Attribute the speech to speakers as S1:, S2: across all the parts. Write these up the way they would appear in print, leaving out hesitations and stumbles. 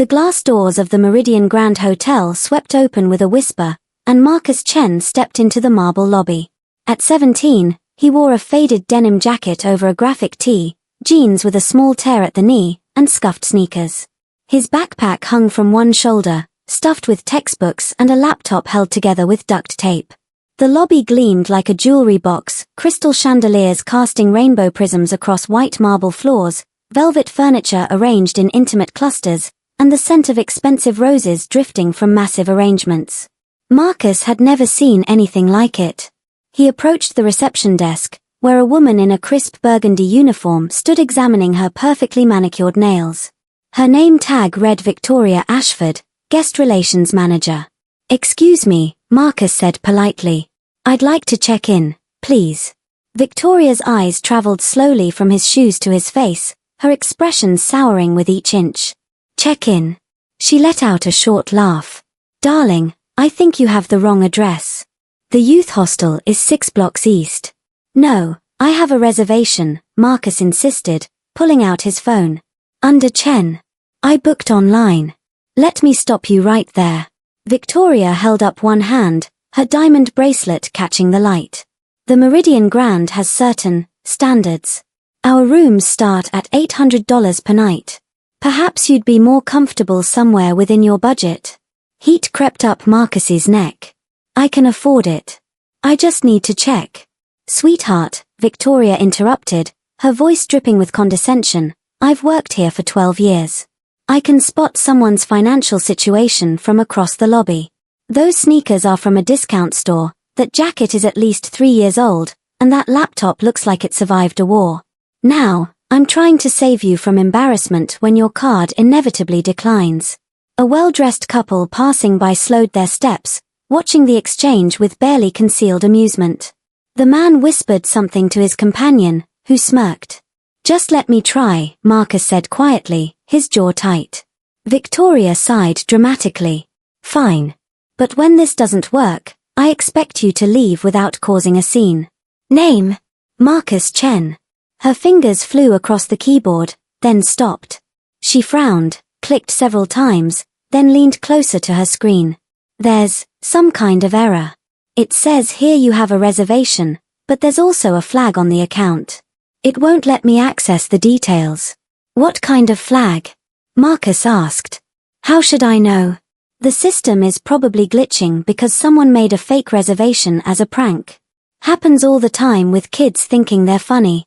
S1: The glass doors of the Meridian Grand Hotel swept open with a whisper, and Marcus Chen stepped into the marble lobby. At 17, he wore a faded denim jacket over a graphic tee, jeans with a small tear at the knee, and scuffed sneakers. His backpack hung from one shoulder, stuffed with textbooks and a laptop held together with duct tape. The lobby gleamed like a jewelry box, crystal chandeliers casting rainbow prisms across white marble floors, velvet furniture arranged in intimate clusters, and the scent of expensive roses drifting from massive arrangements. Marcus had never seen anything like it. He approached the reception desk, where a woman in a crisp burgundy uniform stood examining her perfectly manicured nails. Her name tag read Victoria Ashford, Guest Relations Manager. "Excuse me," Marcus said politely. "I'd like to check in, please." Victoria's eyes traveled slowly from his shoes to his face, her expression souring with each inch. "Check in." She let out a short laugh. "Darling, I think you have the wrong address. The youth hostel is 6 blocks east." "No, I have a reservation," Marcus insisted, pulling out his phone. "Under Chen. I booked online." "Let me stop you right there." Victoria held up one hand, her diamond bracelet catching the light. "The Meridian Grand has certain standards. Our rooms start at $800 per night. Perhaps you'd be more comfortable somewhere within your budget." Heat crept up Marcus's neck. "I can afford it. I just need to check." "Sweetheart," Victoria interrupted, her voice dripping with condescension, "I've worked here for 12 years. I can spot someone's financial situation from across the lobby. Those sneakers are from a discount store, that jacket is at least 3 years old, and that laptop looks like it survived a war. Now, I'm trying to save you from embarrassment when your card inevitably declines." A well-dressed couple passing by slowed their steps, watching the exchange with barely concealed amusement. The man whispered something to his companion, who smirked. "Just let me try," Marcus said quietly, his jaw tight. Victoria sighed dramatically. "Fine. But when this doesn't work, I expect you to leave without causing a scene." "Name?" "Marcus Chen." Her fingers flew across the keyboard, then stopped. She frowned, clicked several times, then leaned closer to her screen. "There's some kind of error. It says here you have a reservation, but there's also a flag on the account. It won't let me access the details." "What kind of flag?" Marcus asked. "How should I know? The system is probably glitching because someone made a fake reservation as a prank. Happens all the time with kids thinking they're funny."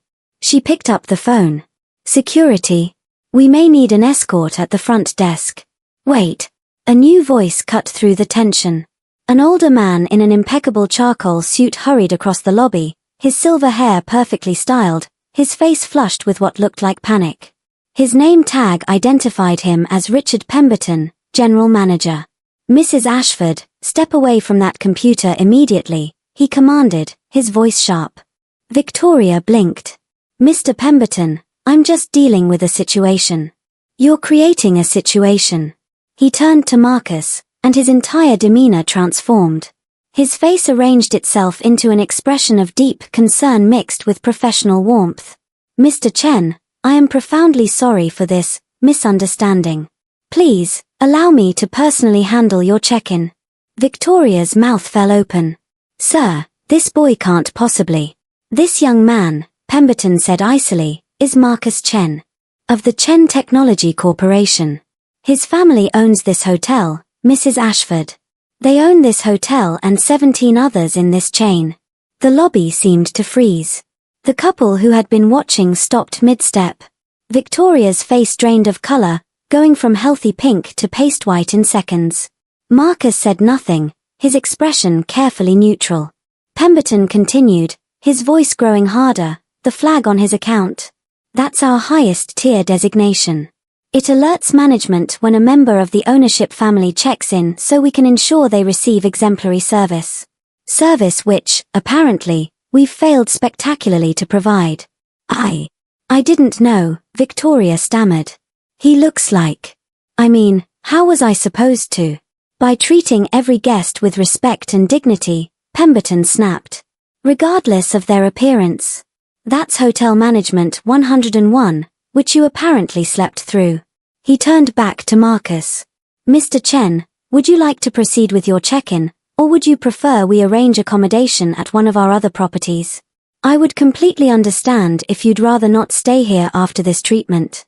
S1: She picked up the phone. "Security. We may need an escort at the front desk." "Wait." A new voice cut through the tension. An older man in an impeccable charcoal suit hurried across the lobby, his silver hair perfectly styled, his face flushed with what looked like panic. His name tag identified him as Richard Pemberton, General Manager. "Mrs. Ashford, step away from that computer immediately," he commanded, his voice sharp. Victoria blinked. "Mr. Pemberton, I'm just dealing with a situation." "You're creating a situation." He turned to Marcus, and his entire demeanor transformed. His face arranged itself into an expression of deep concern mixed with professional warmth. "Mr. Chen, I am profoundly sorry for this misunderstanding. Please, allow me to personally handle your check-in." Victoria's mouth fell open. "Sir, this boy can't possibly." "This young man," Pemberton said icily, "is Marcus Chen. Of the Chen Technology Corporation. His family owns this hotel, Mrs. Ashford. They own this hotel and 17 others in this chain." The lobby seemed to freeze. The couple who had been watching stopped mid-step. Victoria's face drained of color, going from healthy pink to paste white in seconds. Marcus said nothing, his expression carefully neutral. Pemberton continued, his voice growing harder, "The flag on his account. That's our highest tier designation. It alerts management when a member of the ownership family checks in so we can ensure they receive exemplary service. Service which, apparently, we've failed spectacularly to provide." I didn't know," Victoria stammered. "He looks like. I mean, how was I supposed to?" "By treating every guest with respect and dignity," Pemberton snapped. "Regardless of their appearance. That's Hotel Management 101, which you apparently slept through." He turned back to Marcus. Mr. Chen, would you like to proceed with your check-in, or would you prefer we arrange accommodation at one of our other properties? I would completely understand if you'd rather not stay here after this treatment.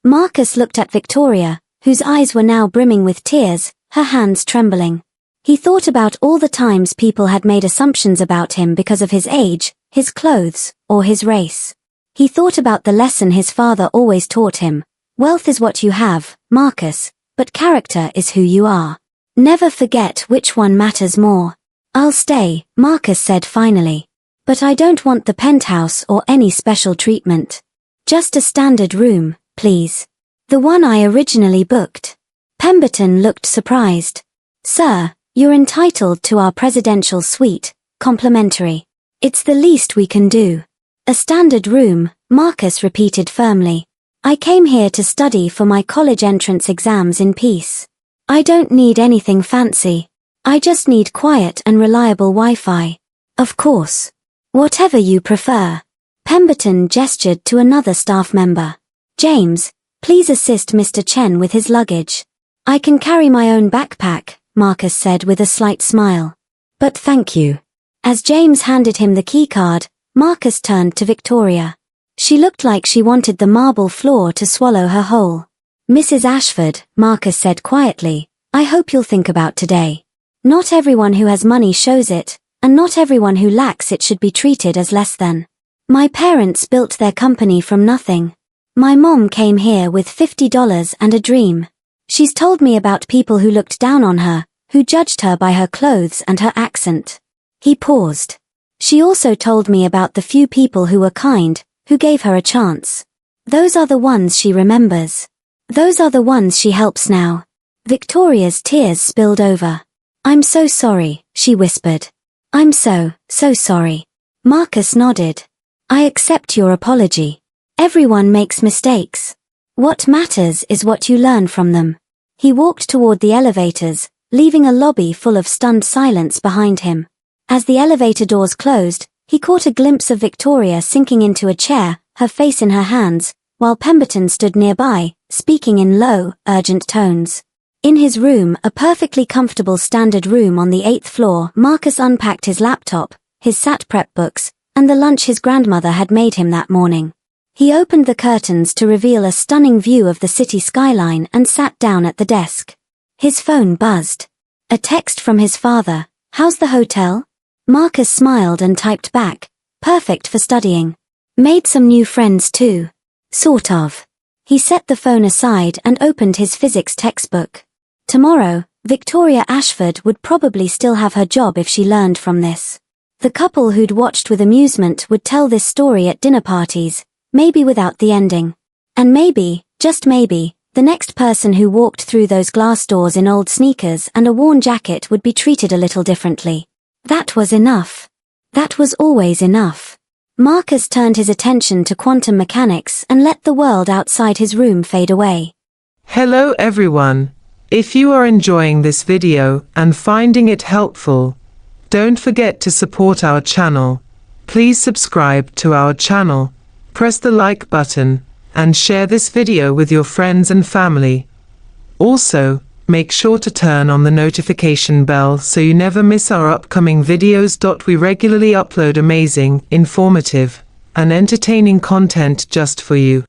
S1: Marcus looked at Victoria, whose eyes were now brimming with tears, her hands trembling. He thought about all the times people had made assumptions about him because of his age, his clothes, or his race. He thought about the lesson his father always taught him. Wealth is what you have, Marcus, but character is who you are. Never forget which one matters more. I'll stay, Marcus said finally. But I don't want the penthouse or any special treatment. Just a standard room, please. The one I originally booked. Pemberton looked surprised. Sir, you're entitled to our presidential suite, complimentary. It's the least we can do. A standard room, Marcus repeated firmly. I came here to study for my college entrance exams in peace. I don't need anything fancy. I just need quiet and reliable Wi-Fi. Of course. Whatever you prefer. Pemberton gestured to another staff member. James, please assist Mr. Chen with his luggage. I can carry my own backpack, Marcus said with a slight smile. But thank you. As James handed him the keycard, Marcus turned to Victoria. She looked like she wanted the marble floor to swallow her whole. Mrs. Ashford, Marcus said quietly, I hope you'll think about today. Not everyone who has money shows it, and not everyone who lacks it should be treated as less than. My parents built their company from nothing. My mom came here with $50 and a dream. She's told me about people who looked down on her, who judged her by her clothes and her accent. He paused. She also told me about the few people who were kind, who gave her a chance. Those are the ones she remembers. Those are the ones she helps now. Victoria's tears spilled over. I'm so sorry, she whispered. I'm so sorry. Marcus nodded. I accept your apology. Everyone makes mistakes. What matters is what you learn from them. He walked toward the elevators, leaving a lobby full of stunned silence behind him. As the elevator doors closed, he caught a glimpse of Victoria sinking into a chair, her face in her hands, while Pemberton stood nearby, speaking in low, urgent tones. In his room, a perfectly comfortable standard room on the 8th floor, Marcus unpacked his laptop, his SAT prep books, and the lunch his grandmother had made him that morning. He opened the curtains to reveal a stunning view of the city skyline and sat down at the desk. His phone buzzed. A text from his father. How's the hotel? Marcus smiled and typed back. Perfect for studying. Made some new friends too. Sort of. He set the phone aside and opened his physics textbook. Tomorrow, Victoria Ashford would probably still have her job if she learned from this. The couple who'd watched with amusement would tell this story at dinner parties, maybe without the ending. And maybe, just maybe, the next person who walked through those glass doors in old sneakers and a worn jacket would be treated a little differently. That was enough. That was always enough. Marcus turned his attention to quantum mechanics and let the world outside his room fade away.
S2: Hello everyone. If you are enjoying this video and finding it helpful, don't forget to support our channel. Please subscribe to our channel, press the like button, and share this video with your friends and family. Also, make sure to turn on the notification bell so you never miss our upcoming videos. We regularly upload amazing, informative, and entertaining content just for you.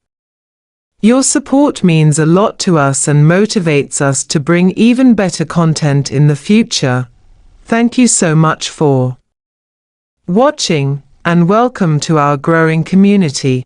S2: Your support means a lot to us and motivates us to bring even better content in the future. Thank you so much for watching, and welcome to our growing community.